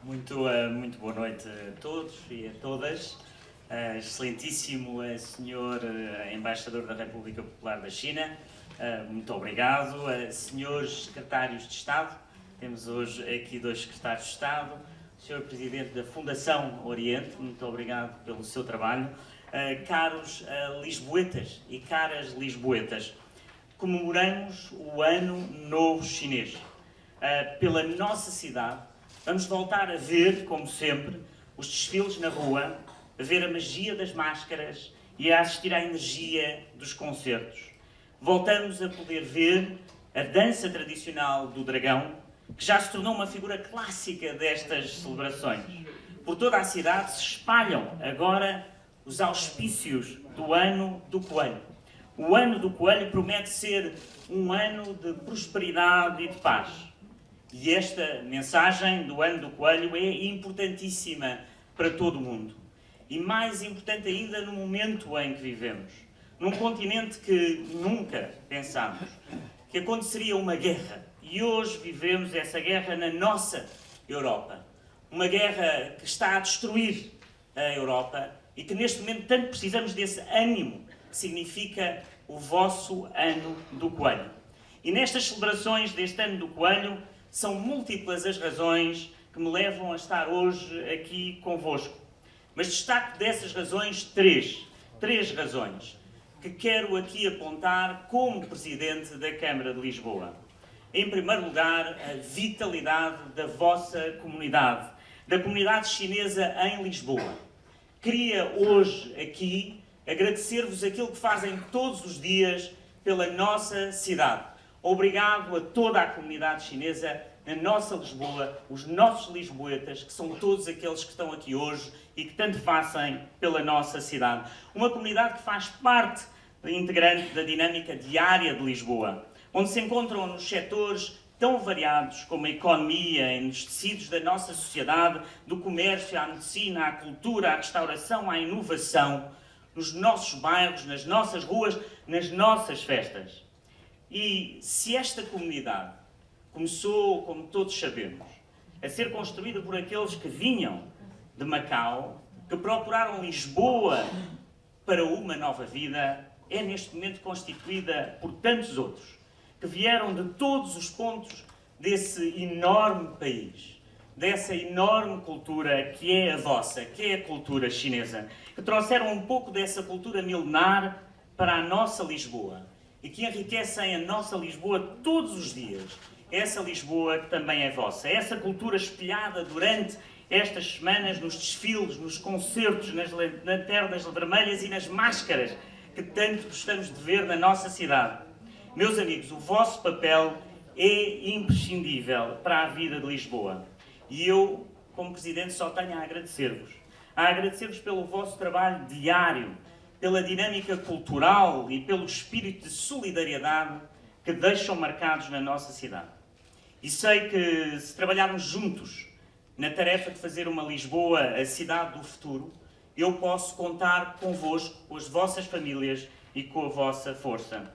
Muito boa noite a todos e a todas. Excelentíssimo Senhor Embaixador da República Popular da China, muito obrigado. Senhores Secretários de Estado, temos hoje aqui dois Secretários de Estado. Senhor Presidente da Fundação Oriente, muito obrigado pelo seu trabalho. Caros lisboetas e caras lisboetas, comemoramos o Ano Novo Chinês. Pela nossa cidade, vamos voltar a ver, como sempre, os desfiles na rua, a ver a magia das máscaras e a assistir à energia dos concertos. Voltamos a poder ver a dança tradicional do dragão, que já se tornou uma figura clássica destas celebrações. Por toda a cidade se espalham agora os auspícios do Ano do Coelho. O Ano do Coelho promete ser um ano de prosperidade e de paz. E esta mensagem do Ano do Coelho é importantíssima para todo o mundo. E mais importante ainda no momento em que vivemos. Num continente que nunca pensámos que aconteceria uma guerra. E hoje vivemos essa guerra na nossa Europa. Uma guerra que está a destruir a Europa e que neste momento tanto precisamos desse ânimo que significa o vosso Ano do Coelho. E nestas celebrações deste Ano do Coelho, são múltiplas as razões que me levam a estar hoje aqui convosco. Mas destaco dessas razões três razões que quero aqui apontar como Presidente da Câmara de Lisboa. Em primeiro lugar, a vitalidade da vossa comunidade, da comunidade chinesa em Lisboa. Queria hoje aqui agradecer-vos aquilo que fazem todos os dias pela nossa cidade. Obrigado a toda a comunidade chinesa na nossa Lisboa, os nossos lisboetas, que são todos aqueles que estão aqui hoje e que tanto fazem pela nossa cidade. Uma comunidade que faz parte integrante da dinâmica diária de Lisboa, onde se encontram nos setores tão variados como a economia, nos tecidos da nossa sociedade, do comércio, à medicina, à cultura, à restauração, à inovação, nos nossos bairros, nas nossas ruas, nas nossas festas. E se esta comunidade começou, como todos sabemos, a ser construída por aqueles que vinham de Macau, que procuraram Lisboa para uma nova vida, é neste momento constituída por tantos outros, que vieram de todos os pontos desse enorme país, dessa enorme cultura que é a vossa, que é a cultura chinesa, que trouxeram um pouco dessa cultura milenar para a nossa Lisboa e que enriquecem a nossa Lisboa todos os dias. Essa Lisboa que também é vossa, essa cultura espelhada durante estas semanas nos desfiles, nos concertos, nas lanternas vermelhas e nas máscaras que tanto gostamos de ver na nossa cidade. Meus amigos, o vosso papel é imprescindível para a vida de Lisboa. E eu, como Presidente, só tenho a agradecer-vos. A agradecer-vos pelo vosso trabalho diário, pela dinâmica cultural e pelo espírito de solidariedade que deixam marcados na nossa cidade. E sei que se trabalharmos juntos na tarefa de fazer uma Lisboa a cidade do futuro, eu posso contar convosco, com as vossas famílias e com a vossa força.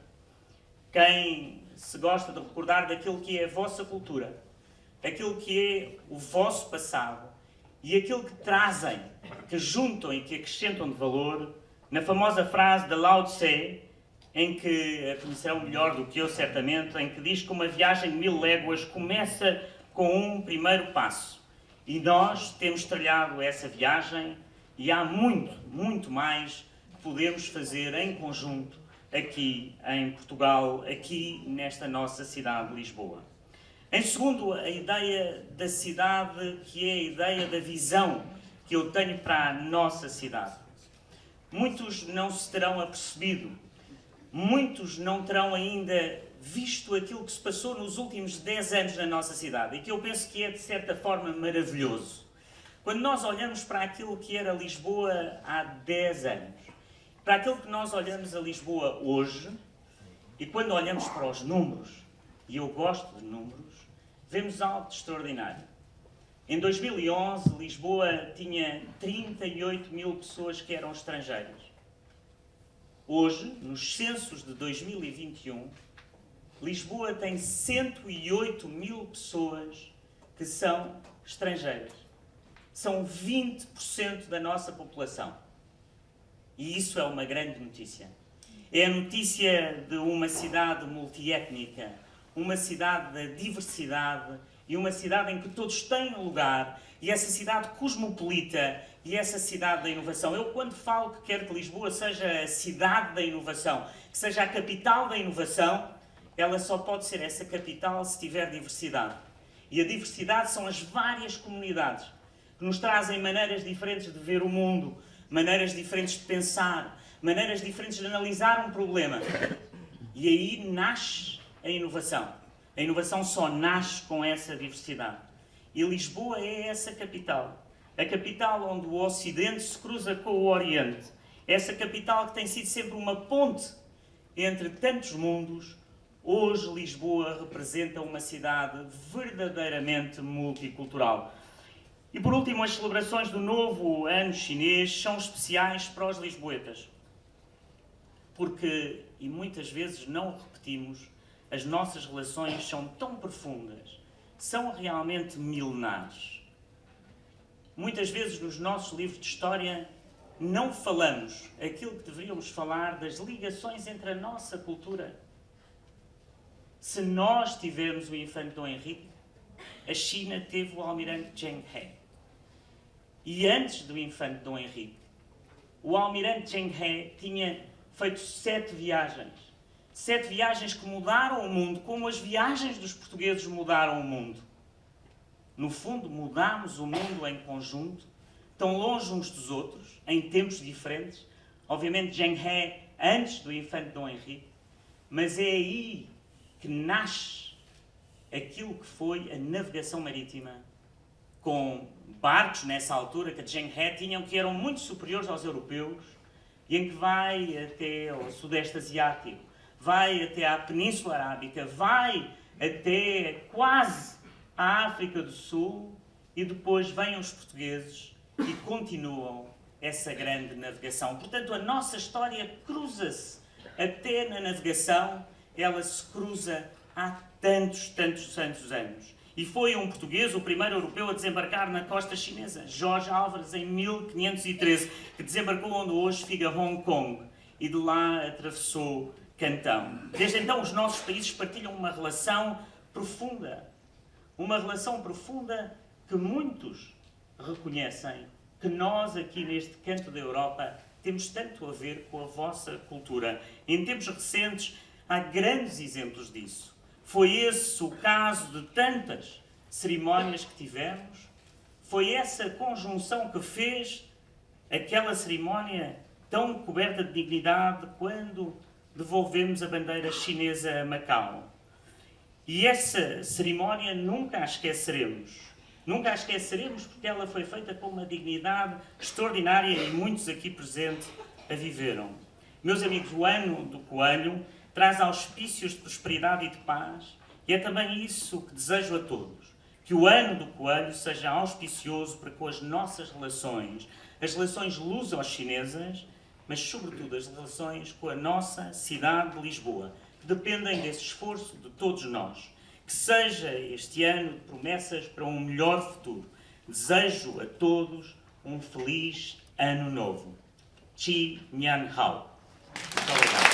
Quem se gosta de recordar daquilo que é a vossa cultura, aquilo que é o vosso passado e aquilo que trazem, que juntam e que acrescentam de valor, na famosa frase de Lao Tse, em que a conhecerão melhor do que eu certamente, em que diz que uma viagem de 1000 léguas começa com um primeiro passo. E nós temos trilhado essa viagem e há muito mais que podemos fazer em conjunto aqui em Portugal, aqui nesta nossa cidade de Lisboa. Em segundo, a ideia da cidade, que é a ideia da visão que eu tenho para a nossa cidade. Muitos não se terão apercebido, muitos não terão ainda visto aquilo que se passou nos últimos 10 anos na nossa cidade e que eu penso que é, de certa forma, maravilhoso. Quando nós olhamos para aquilo que era Lisboa há 10 anos, para aquilo que nós olhamos a Lisboa hoje, e quando olhamos para os números, e eu gosto de números, vemos algo de extraordinário. Em 2011, Lisboa tinha 38 mil pessoas que eram estrangeiras. Hoje, nos censos de 2021, Lisboa tem 108 mil pessoas que são estrangeiras. são 20% da nossa população. E isso é uma grande notícia. É a notícia de uma cidade multiétnica, uma cidade da diversidade e uma cidade em que todos têm lugar, e essa cidade cosmopolita e essa cidade da inovação. Eu, quando falo que quero que Lisboa seja a cidade da inovação, que seja a capital da inovação, ela só pode ser essa capital se tiver diversidade. E a diversidade são as várias comunidades que nos trazem maneiras diferentes de ver o mundo, maneiras diferentes de pensar, maneiras diferentes de analisar um problema. E aí nasce a inovação. A inovação só nasce com essa diversidade. E Lisboa é essa capital. A capital onde o Ocidente se cruza com o Oriente. Essa capital que tem sido sempre uma ponte entre tantos mundos. Hoje Lisboa representa uma cidade verdadeiramente multicultural. E por último, as celebrações do novo ano chinês são especiais para os lisboetas. Porque, e muitas vezes não o repetimos, as nossas relações são tão profundas, são realmente milenares. Muitas vezes nos nossos livros de história não falamos aquilo que deveríamos falar das ligações entre a nossa cultura. Se nós tivermos o infante Dom Henrique, a China teve o almirante Zheng He. E antes do infante Dom Henrique, o almirante Zheng He tinha feito 7 viagens. 7 viagens que mudaram o mundo, como as viagens dos portugueses mudaram o mundo. No fundo, mudámos o mundo em conjunto, tão longe uns dos outros, em tempos diferentes. Obviamente, Zheng He antes do infante Dom Henrique, mas é aí que nasce aquilo que foi a navegação marítima, com barcos nessa altura que a Zheng He tinham, que eram muito superiores aos europeus, e em que vai até ao Sudeste Asiático, vai até à Península Arábica, vai até quase à África do Sul, e depois vêm os portugueses e continuam essa grande navegação. Portanto, a nossa história cruza-se até na navegação, ela se cruza há tantos anos. E foi um português, o primeiro europeu a desembarcar na costa chinesa, Jorge Álvares, em 1513, que desembarcou onde hoje fica Hong Kong, e de lá atravessou Cantão. Desde então, os nossos países partilham uma relação profunda que muitos reconhecem que nós, aqui neste canto da Europa, temos tanto a ver com a vossa cultura. Em tempos recentes, há grandes exemplos disso. Foi esse o caso de tantas cerimónias que tivemos? Foi essa conjunção que fez aquela cerimónia tão coberta de dignidade quando devolvemos a bandeira chinesa a Macau? E essa cerimónia nunca a esqueceremos. Nunca a esqueceremos porque ela foi feita com uma dignidade extraordinária e muitos aqui presentes a viveram. Meus amigos, o ano do Coelho traz auspícios de prosperidade e de paz, e é também isso que desejo a todos. Que o ano do Coelho seja auspicioso para com as nossas relações, as relações luso-chinesas, mas sobretudo as relações com a nossa cidade de Lisboa, que dependem desse esforço de todos nós. Que seja este ano de promessas para um melhor futuro. Desejo a todos um feliz ano novo. Chi Nhan Hao. Muito obrigado.